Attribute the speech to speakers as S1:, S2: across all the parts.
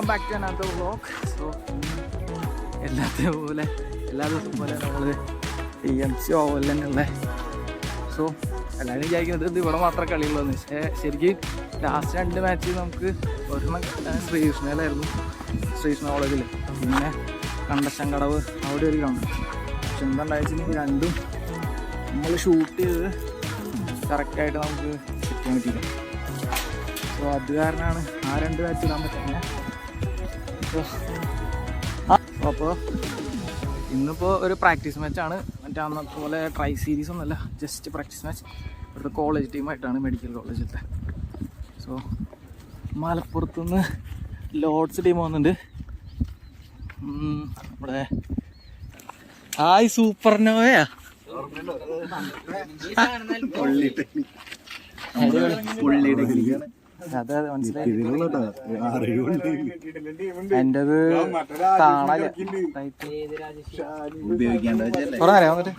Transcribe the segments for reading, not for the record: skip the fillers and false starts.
S1: Welcome back to another vlog. So എല്ലാ ദിവസവും പോലെ നമ്മൾ TMC ഓവലിൽ തന്നെയുള്ള. സോ എല്ലാവരും വിചാരിക്കുന്നത് ഇത് ഇവിടെ മാത്രമേ കളിയുള്ളൂ. പക്ഷേ ശരിക്കും ലാസ്റ്റ് 2 മാച്ച് നമുക്ക് ഒരെണ്ണം ശ്രീകൃഷ്ണയിലായിരുന്നു, ശ്രീകൃഷ്ണ കോളേജിൽ, പിന്നെ കണ്ടശങ്കടവ് അവിടെ ഒരു ഗ്രൗണ്ട്. പക്ഷെ എന്താണെന്ന് രണ്ടും നമ്മൾ ഷൂട്ട് ചെയ്ത് കറക്റ്റായിട്ട് നമുക്ക് ചെയ്യാൻ പറ്റില്ല. സോ അത് കാരണമാണ് ആ 2 മാച്ച് ഇടാൻ പറ്റുന്നത്. അപ്പോൾ ഇന്നിപ്പോൾ ഒരു പ്രാക്ടീസ് മാച്ചാണ്. മറ്റേ അന്നത്തെ പോലെ ട്രൈ സീരീസ് ഒന്നുമല്ല, ജസ്റ്റ് പ്രാക്ടീസ് മാച്ച്. ഇവിടുത്തെ കോളേജ് ടീമായിട്ടാണ്, മെഡിക്കൽ കോളേജിലത്തെ. സോ മലപ്പുറത്തുനിന്ന് ലോഡ്സ് ടീം വന്നിട്ടുണ്ട്. നമ്മുടെ സൂപ്പർനോവയാ അതെ മനസ്സിലായി. എന്റേത് കാണാൻ ഉപയോഗിക്കാണ്ട് കുറെ അറിയാൻ വന്നിട്ട്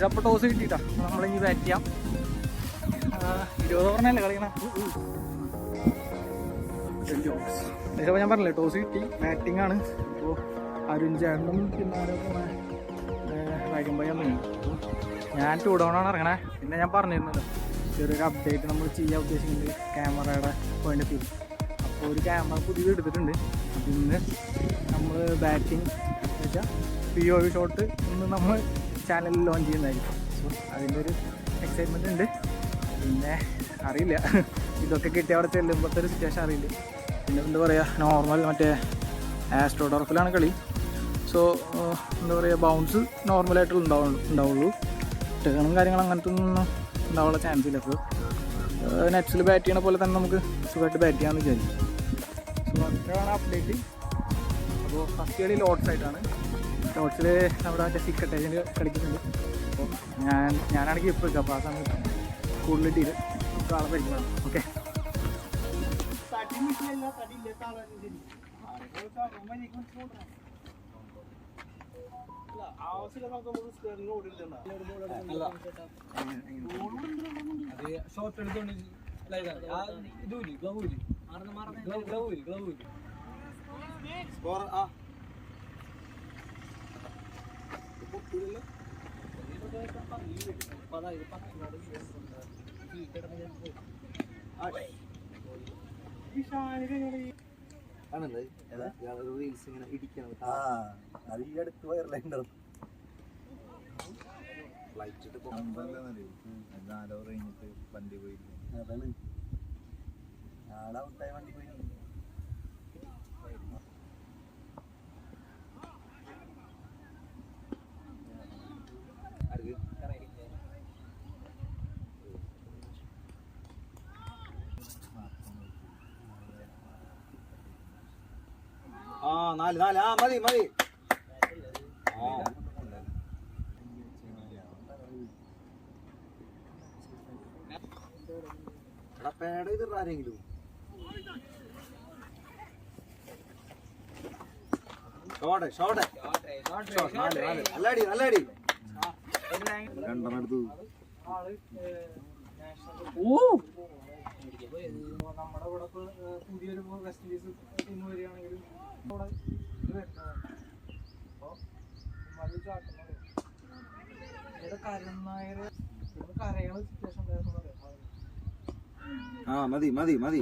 S1: അപ്പോൾ ടോസ് കിട്ടിയിട്ടാ നമ്മളിനി ബാറ്റ് ചെയ്യാം. 20 ഓവറിനല്ലേ കളിക്കണം. ചിലപ്പോൾ ഞാൻ പറഞ്ഞില്ലേ ടോസ് കിട്ടി, ബാറ്റിംഗ് ആണ്. ഇപ്പോൾ അരുൺ ചേട്ടനും പിന്നെ വൈകുമ്പോഴാണ്. അപ്പോൾ ഞാൻ 2 ഡൗണാണ് ഇറങ്ങണേ. പിന്നെ ഞാൻ പറഞ്ഞിരുന്നല്ലോ ചെറിയൊരു അപ്ഡേറ്റ് നമ്മൾ ചെയ്യാൻ ഉദ്ദേശിക്കുന്നത് ക്യാമറയുടെ പോയിന്റ് ഓഫ് വ്യൂ. അപ്പോൾ ഒരു ക്യാമറ പുതിയത് എടുത്തിട്ടുണ്ട്. അപ്പോൾ ഇന്ന് നമ്മൾ ബാറ്റിംഗ് വെച്ചാൽ POV ഷോട്ട് ഇന്ന് നമ്മൾ ചാനലിൽ ലോഞ്ച് ചെയ്യുന്നതായിരിക്കും. സോ അതിൻ്റെ ഒരു എക്സൈറ്റ്മെൻറ്റ് ഉണ്ട്. പിന്നെ അറിയില്ല ഇതൊക്കെ കിട്ടി അവിടെ ചെല്ലുമ്പോഴത്തെ ഒരു സിറ്റുവേഷൻ അറിയില്ല. പിന്നെ എന്താ പറയുക, നോർമൽ മറ്റേ ആസ്ട്രോടർഫിലാണ് കളി. സോ എന്താ പറയുക, ബൗൺസ് നോർമലായിട്ടുള്ള ഉണ്ടാവുള്ളൂ. ടേണും കാര്യങ്ങളും അങ്ങനത്തെ ഒന്നും ഉണ്ടാവാനുള്ള ചാൻസ് ഇല്ല. അപ്പോൾ നെറ്റ്സിൽ ബാറ്റ് ചെയ്യണ പോലെ തന്നെ നമുക്ക് സുഖമായിട്ട് ബാറ്റ് ചെയ്യാമെന്ന് വിചാരിക്കും. സോ അത്രയാണ് അപ്ഡേറ്റ്. അപ്പോൾ ഫസ്റ്റ് കളി ലോഡ്സ് ആയിട്ടാണ്. ലോഡ്സിൽ നമ്മുടെ മറ്റേ സിക്കറ്റ് ഏജൻറ്റ് കളിക്കുന്നുണ്ട്. അപ്പോൾ ഞാനാണെങ്കിൽ ഇപ്പോൾ അപ്പോൾ ആ സമയത്ത് കൂടുതൽ ടീര് ആളെ പരിചയമാണ്. ഓക്കെ, റീൽസ് ഇങ്ങനെ ഇടിക്കണം. അത് ഈ അടുത്ത് വൈറലായിട്ടുണ്ടാവും. ഫ്ലൈറ്റ് കഴിഞ്ഞിട്ട് വണ്ടി പോയിരിക്കും. അതാണ് ആളെ ഔട്ടായ വണ്ടി പോയി. നാല് മതി. പേട ഇത് ആരെങ്കിലും നല്ലടി 2 എടുത്തു. നമ്മുടെ ഇവിടെ പുതിയൊരു വെസ്റ്റ് ഇൻഡീസ് ടീം വരികയാണെങ്കിലും മതി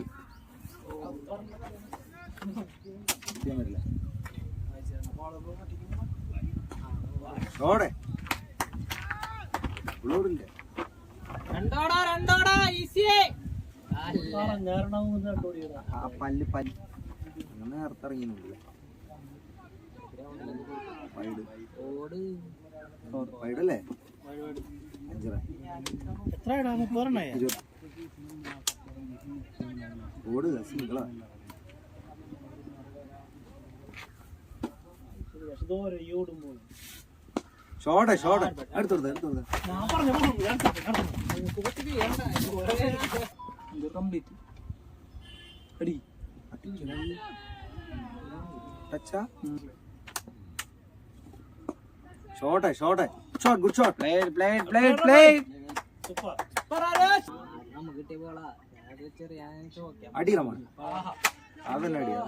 S2: പല്ല് പല്ല് നേരത്തിറങ്ങിയില്ല. വൈഡല്ലേ ഓട് സിംഗിളാ. ഷോട്ടെ ഷോട്ടെ എടുത്തോടുത്ത എടുത്തോടുത്ത ടച്ചാ. ഷോട്ടെ ഷോട്ടെ ഷോട്ട് ഗുഡ് ഷോട്ട്. അടിക്കണം അതന്നെ അടിയാ.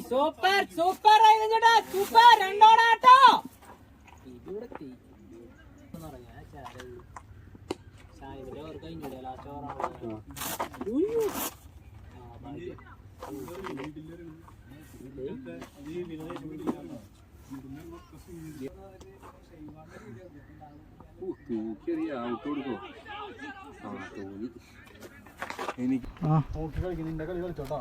S3: സൂപ്പർ സൂപ്പർ സൂപ്പർ രണ്ടോടാട്ടോ.
S1: നിന്റെ കളി കളിച്ചോട്ടോ.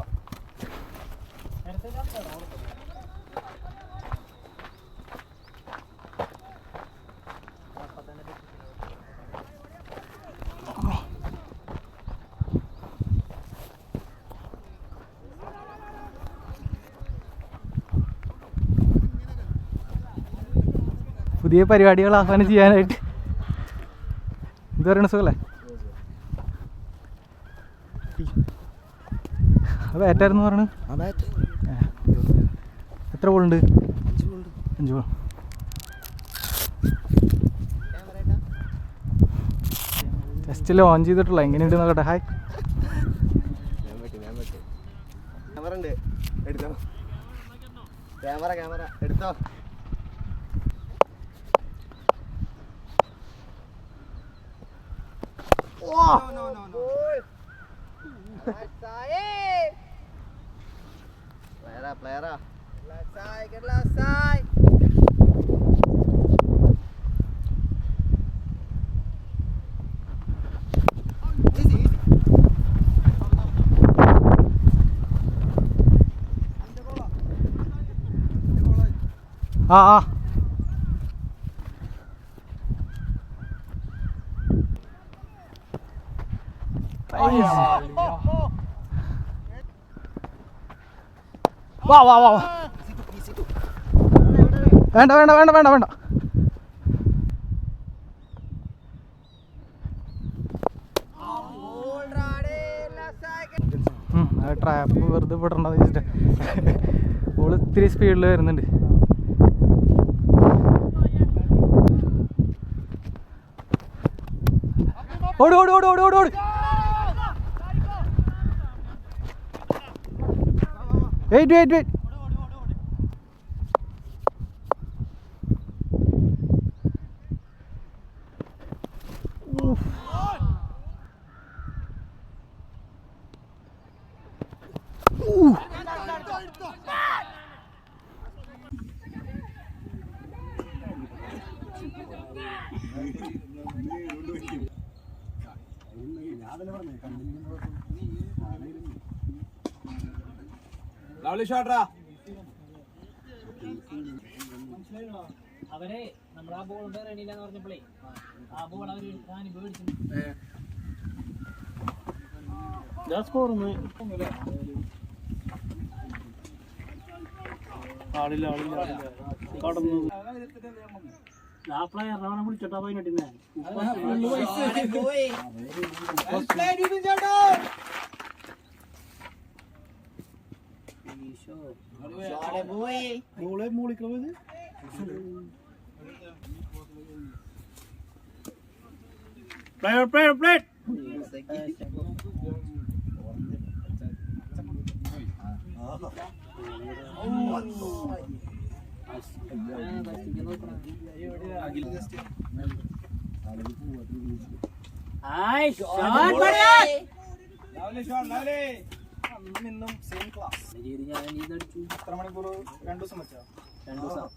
S1: പുതിയ പരിപാടികൾ ആഹ്വാനം ചെയ്യാനായിട്ട് എന്ത് പറയണ സുഖല്ലേ? ബാറ്റായിരുന്നു പറയണത്. എത്ര ബോളുണ്ട്? 5 ബോൾ. ജസ്റ്റ് ലോഞ്ച് ചെയ്തിട്ടുള്ള എങ്ങനെയുണ്ട് നോക്കട്ടെ. ഹായ്
S2: ക്യാമറ ക്യാമറ എടുത്തോ. പ്ലെയറാ
S1: ആ ആ വാ വാ വാ. വേണ്ട വേണ്ട വേണ്ട വേണ്ട വേണ്ട. ട്രാപ്പ് വെറുതെ പെടണ്ടെന്ന് വെച്ചിട്ട് ഓള് ഇത്തിരി സ്പീഡിൽ വരുന്നുണ്ട്. ഓട് ഓട് ഓട് ഓട് ഓട് ഓട്. Wait wait wait.
S3: അവരെ നമ്മൾ ആ ബോൾ റെഡിയില്ലെന്ന് പറഞ്ഞപ്പോഴേ ആ ബോൾ അവര് മേടിച്ചു.
S1: ആളില്ല ആളില്ല കടന്നു.
S3: ആ പ്ലെയറിനെ വിളിച്ചോട്ടാ പോയിട്ടിന്നെ.
S1: Player. ഇന്നും സെയിം ക്ലാസ്. എത്ര മണിക്കൂർ? 2 ദിവസം വെച്ചോ?
S3: 2 ദിവസം.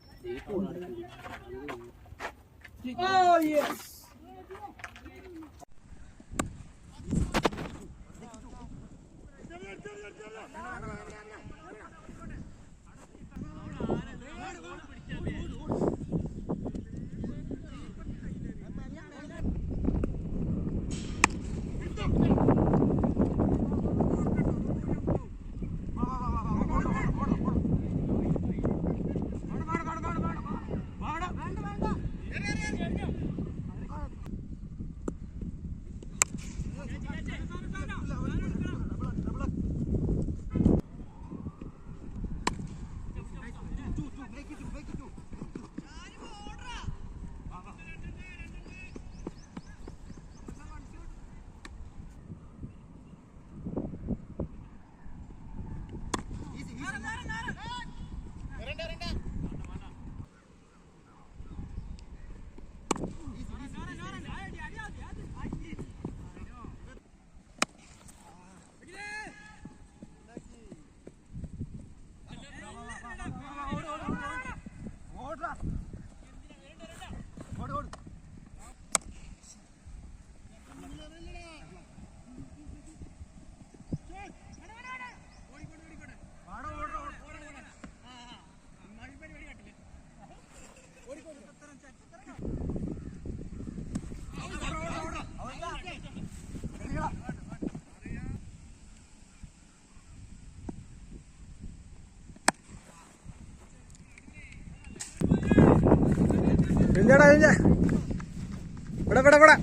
S1: ഇവിടെ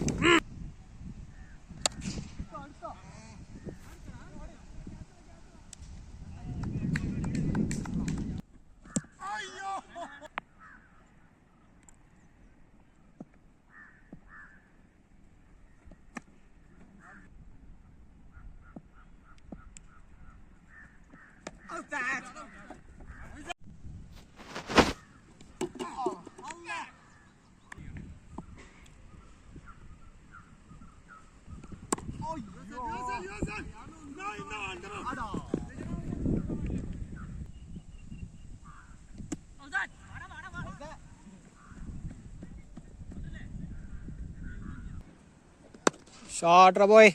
S1: ഷോട്ടർ ബോയ്.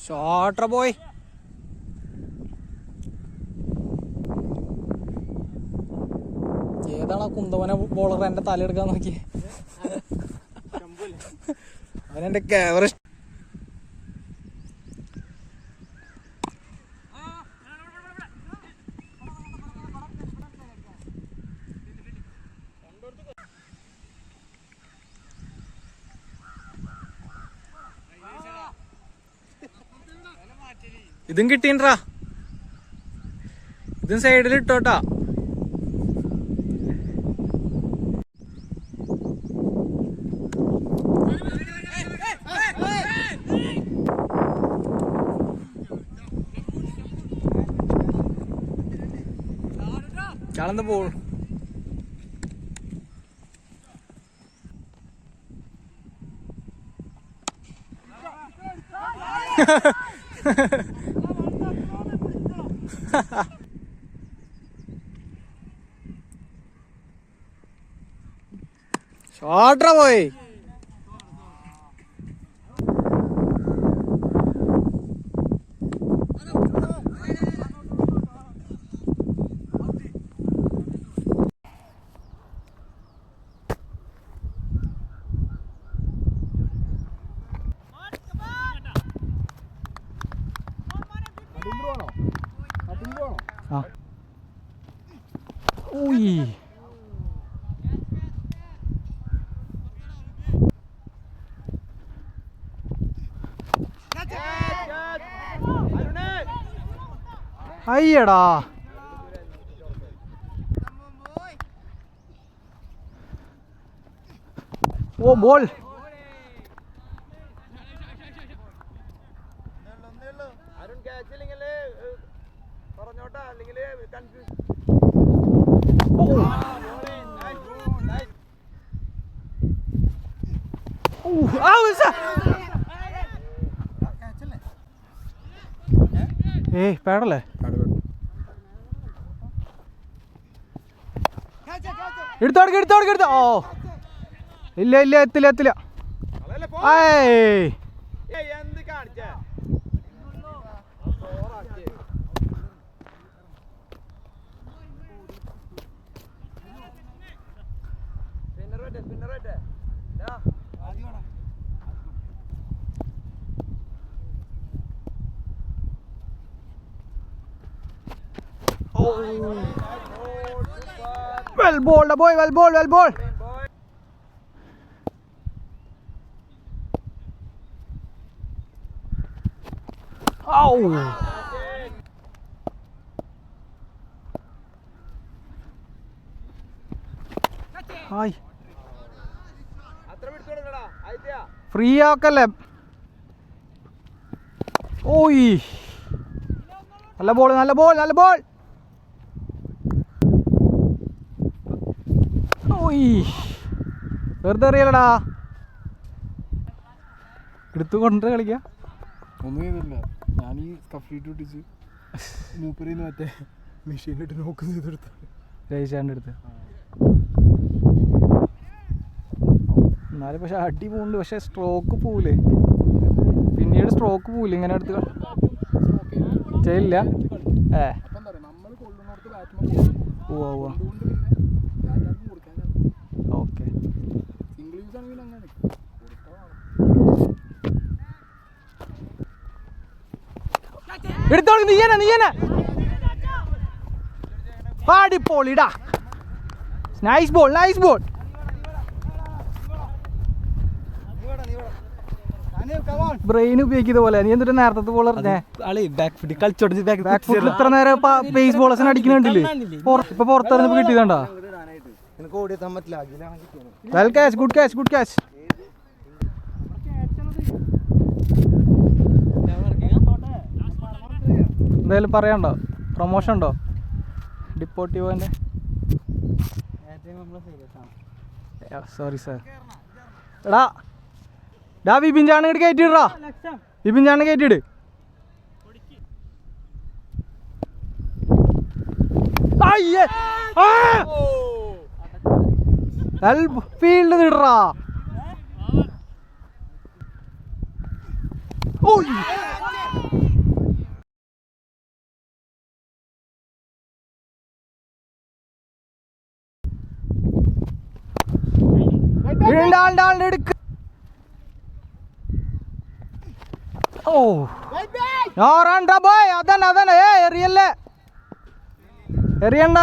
S1: Shorter boy. ഏതാണ് കുന്തവന ബോളർ എന്റെ തലയെടുക്കാൻ നോക്കി? അവനെന്റെ ക്യാമറ ഇതും കിട്ടീൻട്രാ. ഇതും സൈഡിൽ ഇട്ടോട്ടാ. ചാളന്ന് പോൾ. ഷോട്ടർ പോയി. Ui. അയ്യടാ. ഓ ബോൾ. ഏയ് പേടല്ലേ? എടുത്തോ. ഓ ഇല്ല എത്തില്ല. Well bowled, boy. Well bowled. Ow. Hi. Free ആക്കല്ലേ. ഓയ്. നല്ല ബോൾ. വെറുതെ അറിയാലടാ. എടുത്തു കൊണ്ട് കളിക്ക.
S4: ഒന്നും ചെയ്തില്ല. ഞാൻ ഈ കഫ്ലീറ്റ് ഒട്ടിച്ച് മൂപ്പരിന്ന് മറ്റേ മെഷീനിലിട്ട് നോക്ക് ചെയ്തെടുത്ത
S1: രജിച്ചാൻ്റെ അടുത്ത്. എന്നാലും പക്ഷെ അടി പോകുന്നുണ്ട്. പക്ഷെ സ്ട്രോക്ക് പോവില്ലേ? പിന്നീട് സ്ട്രോക്ക് പോവില്ല ഇങ്ങനെ എടുത്ത് ചെയ്യില്ല. ഓക്കെ. എടുത്തോളൂ. നീയനെ പാടിപ്പോളിടാ. Nice ball. ബ്രെയിൻ ഉപയോഗിക്കുന്ന പോലെ. നീ എന്നിട്ട് നേരത്തെ ബോൾ അറിഞ്ഞേ ഇത്ര നേരം ബേസ് ബോളേഴ്സിന് അടിക്കുന്നുണ്ടില്ലേ? ഇപ്പൊ പുറത്തിറങ്ങിപ്പോ കിട്ടിയതാണ്ടാ. Well catch. Good catch. എന്തായാലും പറയാണ്ടോ? പ്രൊമോഷൻ ഉണ്ടോ ഡിപ്പോർട്ടീവോന്റെ? Sorry sir. എടാ വിപിൻ ചാണ് കയറ്റിയിടാ. കയറ്റിയിട്. ഫീൽഡ് ഇടറാ. എടുക്ക. ഓ ഞാറണ്ട ബോയ്. അതന്നെ എറിയല്ലേ. എറിയണ്ട.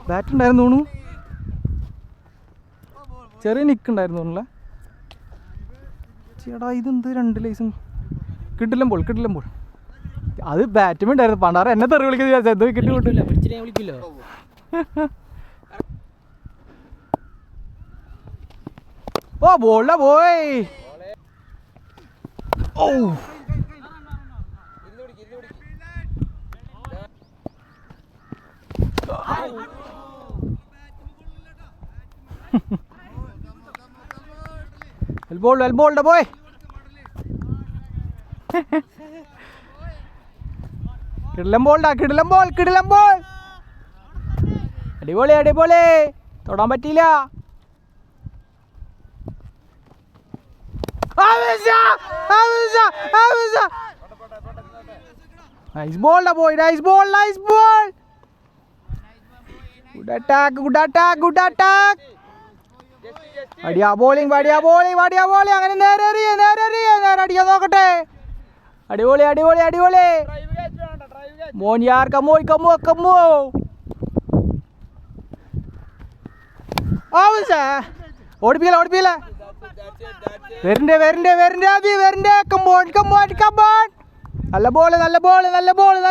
S1: ബാറ്റ് ഉണ്ടായിരുന്നു തോന്നുന്നു. ചെറിയ നിക്കുണ്ടായിരുന്നു തോന്നുന്നല്ലേ. ചേടാ ഇതെന്ത് 2 ലൈസും കിട്ടില്ല ബോൾ. അത് ബാറ്റും ഉണ്ടായിരുന്നു. പണ്ടാറ എന്നെ തെറി വിളിക്കുന്നത് വിക്കറ്റ് കിട്ടില്ല. ഓ ബോളാ പോയി. ഓ well bowled boy. കിടിലം ബോൾ. അടിപൊളി. തൊടാൻ പറ്റിയില്ല. Nice ball boy. Nice ball. Good attack. Vadia bowling. അങ്ങനെ നേരെ അടിക്കാൻ നോക്കട്ടെ. അടിപൊളി. മോൻ യാർ കമ്മോ. ഓടിപ്പിക്കല. വരണ്ടേ ആദ്യം വരണ്ടേ. കമ്പോൺ. നല്ല ബോള്.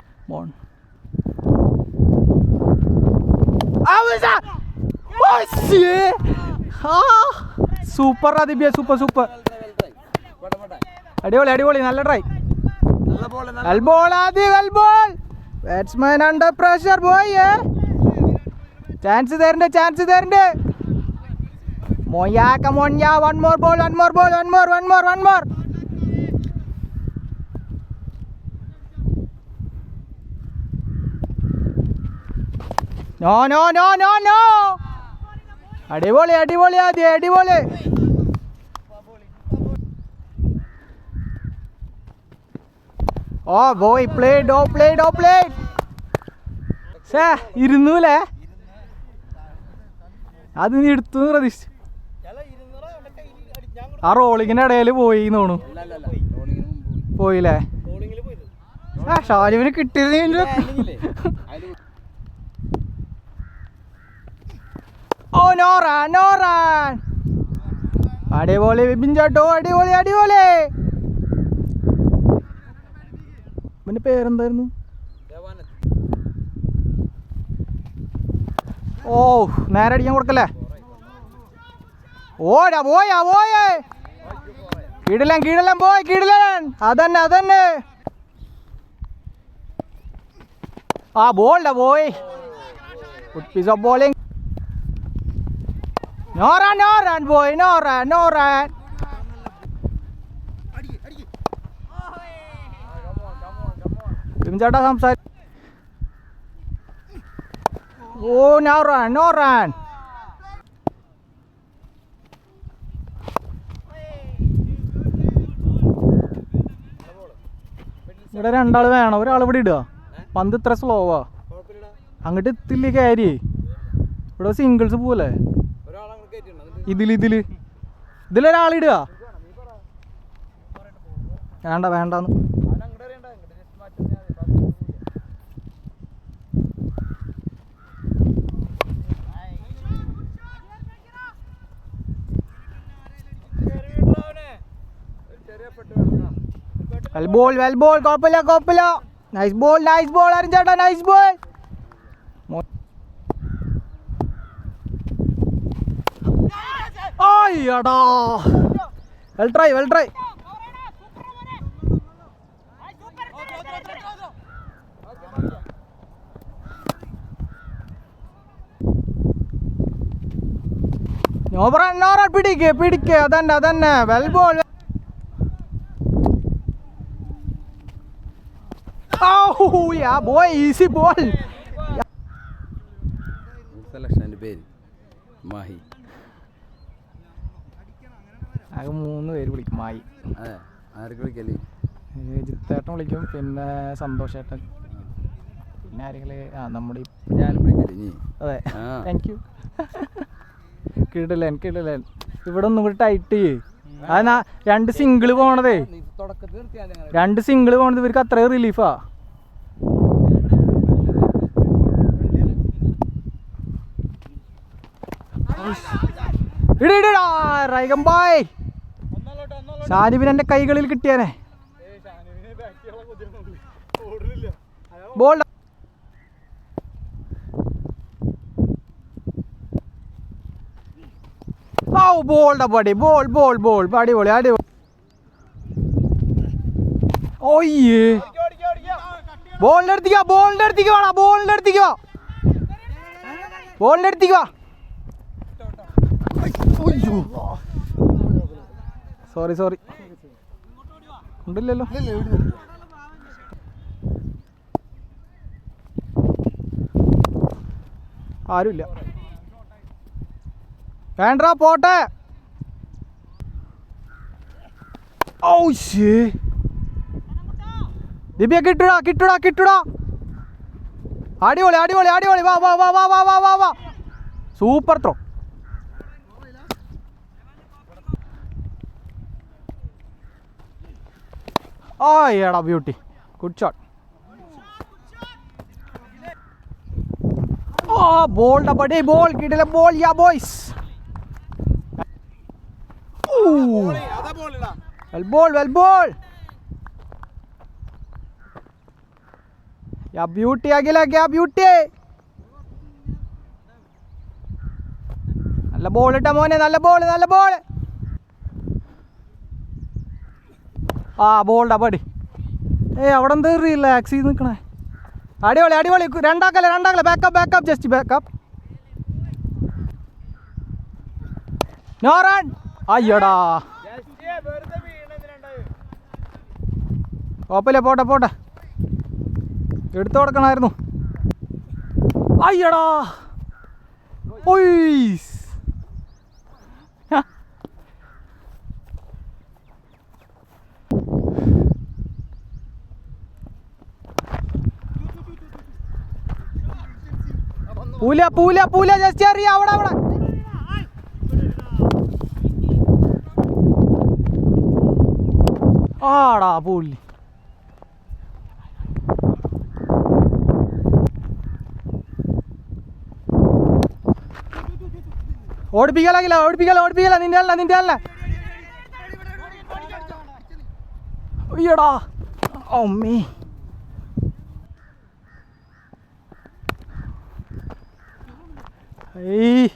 S1: Super ആദിബ്യ, super. അടിപൊളി, നല്ല try. Well ball. Batsman under pressure boy. Chance തരണ്ടേ. മോയാ, കമോൺ യാ. One more ball. നോ. അടിപൊളി അടിപൊളി. ഓ ബോയ്, പ്ലേഡ്. ഇരുന്നൂലേ, അത് നീ എടുത്തു പ്രതീക്ഷിച്ചു. ആ റോളിങ്ങിന്റെ ഇടയിൽ പോയി തോന്നു. പോയില്ലേ? ഷാജുവിന് കിട്ടിയത്. Oh no run. അടിപൊളി വിപിൻ ചേട്ടോ, അടിപൊളി. ഇവന്റെ പേരെന്തായിരുന്നു? ഓ, നേരെ അടിക്കാൻ കൊടുക്കല്ലേ. ഓടാ പോയേ. കീഴലൻ പോയി. അതന്നെ. ആ ബോൾഡാ പോയി. Good piece of bowling. No run boy, no run. ചേട്ടാ സംസാരി. ഓ no run. ഇവിടെ രണ്ടാള് വേണം, ഒരാൾ ഇവിടെ ഇടുക. പന്ത് ഇത്ര സ്ലോവാ, അങ്ങോട്ട് എത്തില്ലേ കാര്യം. ഇവിടെ സിംഗിൾസ് പോലെ. ഇതിലൊരാളിടുക. വേണ്ടെന്ന്. Well ball. കുഴപ്പമില്ല. നൈസ് ബോൾ അരുൺ ചേട്ടാ, നൈസ് ബോൾ. അയ്യടാ, വെൽ ട്രൈ. പിടിക്ക്. അതന്നെ. Well ball. Boy, easy ball.
S2: പേര് മാഹി.
S1: ആകെ 3 പേര് വിളിക്കും. മായി.
S2: ആർക്ക് വിളിക്കല്ലേ?
S1: ജിത്തേട്ടൻ വിളിക്കും, പിന്നെ സന്തോഷേട്ടൻ, പിന്നെ ആരെങ്കിലും നമ്മുടെ
S2: ഞാനും വിളിക്കല്ലേ?
S1: അതെ, താങ്ക് യു. കിടിലൻ. ഇവിടെ ഒന്നും കൂടി ടൈറ്റ് ചെയ്യേ. അത് 2 സിംഗിള് പോണതേ. 2 സിംഗിള് പോണത് ഇവർക്ക് അത്രയും റിലീഫാ. റൈകമ്പായ്. ഷാനിബിന് എന്റെ കൈകളിൽ കിട്ടിയാനെ. ബോൾ. ബോൾഡാ പടി. ബോൾ. അടിപൊളി. ഓയ്യേ, ബോളിന്റെ അടുത്തേക്ക് വാ. സോറി ഉണ്ടല്ലോ. ആരുമില്ല. വേണ്ട, പോട്ടെ. ദിവ്യ കിട്ടുടാ. അടിപൊളി. വാ. Super throw. എടാ ബ്യൂട്ടി. Good shot. ബോൾഡാ പടി. ബോൾ കിട്ടില്ല. ബോൾ യാ boys. Well ball, well ball. Yeah, beauty Agila, yeah, beauty. നല്ല ബോൾ ഇട്ട മോനെ, നല്ല ബോൾ, നല്ല ബോൾ. ആ ബോൾഡാ പടി. അവിടെ എന്ത് റിലാക്സ് ചെയ്ത് നിൽക്കണേ. അടിപൊളി അടിപൊളി. രണ്ടാക്കല്ലേ backup backup, just backup. No run. അയ്യടാ കുഴപ്പമില്ല, പോട്ടെ പോട്ടെ, എടുത്തു കൊടുക്കണമായിരുന്നു. അയ്യടാ ഒയ്സ്. പൂല പൂല പൂല, ജസ്റ്റ് അറിയാം. അവിടെ അവിടെ ആടാ പൂലി. ഓടിപ്പിക്കലാകില്ല, ഓടിപ്പിക്കല. നിന്റെ അല്ല. അയ്യടാ അമ്മേ. ഏയ്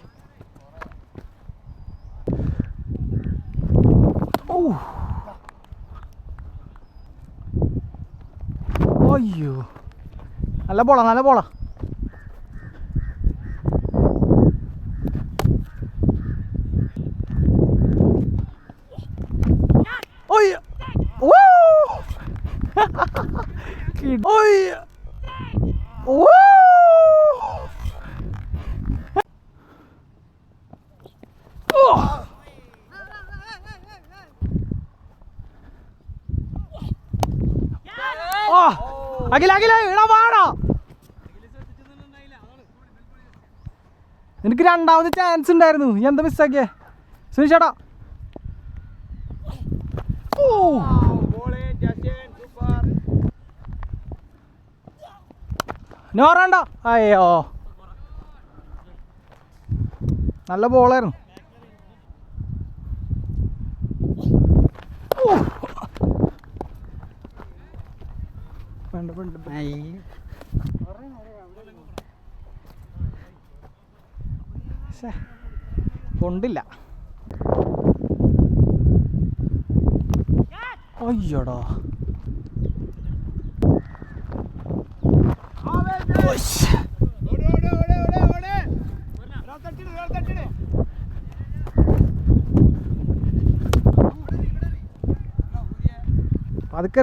S1: ഓ അയ്യോ, നല്ല പോളാ. ഓയ് ഓ ഓയ് ഓ. അഖില ഇടാ വാടാ, നിനക്ക് രണ്ടാമത് ചാൻസ് ഉണ്ടായിരുന്നു, എന്താ മിസ്സാക്കിയേ സുനിഷേട്ടാ? ഓ നോറണ്ട. അയ്യോ നല്ല ബോളായിരുന്നു. കൊണ്ടില്ല. അയ്യോടാ പതുക്കെ.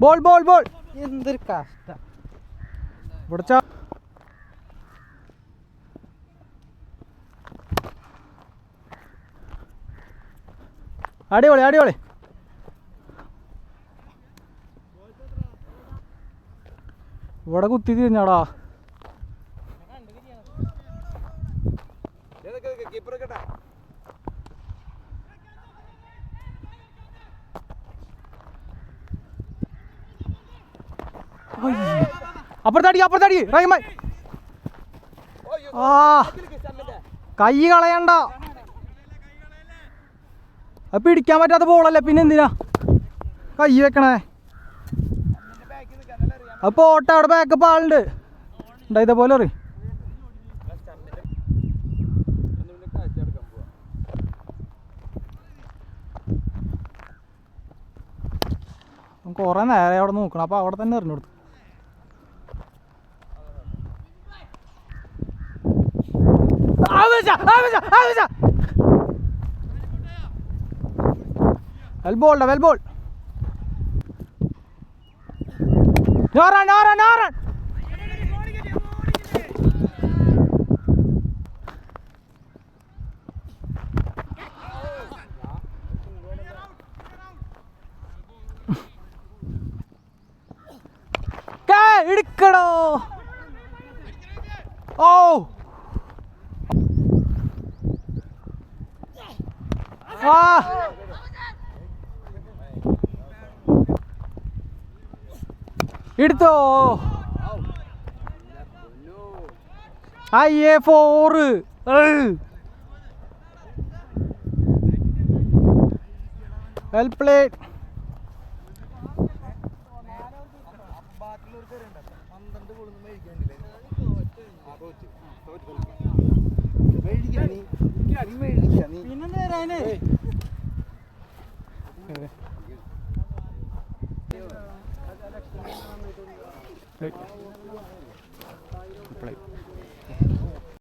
S1: ബോൾ എന്തൊരു കഷ്ടം. പിടിച്ച അടിപൊളി. ഇവിടെ കുത്തി തിരിഞ്ഞാടാ. അപ്പുറത്തടി റഹ്മാൻ. ആ കൈ കളയണ്ട, അത് പിടിക്കാൻ പറ്റാത്ത ബോളല്ലേ, പിന്നെ എന്തിനാ കൈ വെക്കണേ? അപ്പോൾ ഓട്ട അവിടെ ബാക്കപ്പ് ആളുണ്ട്, ഇതേപോലെ അറിയും. കുറേ നേരം അവിടെ നോക്കണം, അപ്പോൾ അവിടെ തന്നെ എറിഞ്ഞു കൊടുത്തു. Well ball. No run. ഇടിക്കടോ. ഓ ആ എടുത്തോ. അയ്യേ 4. Well played. പിന്നെ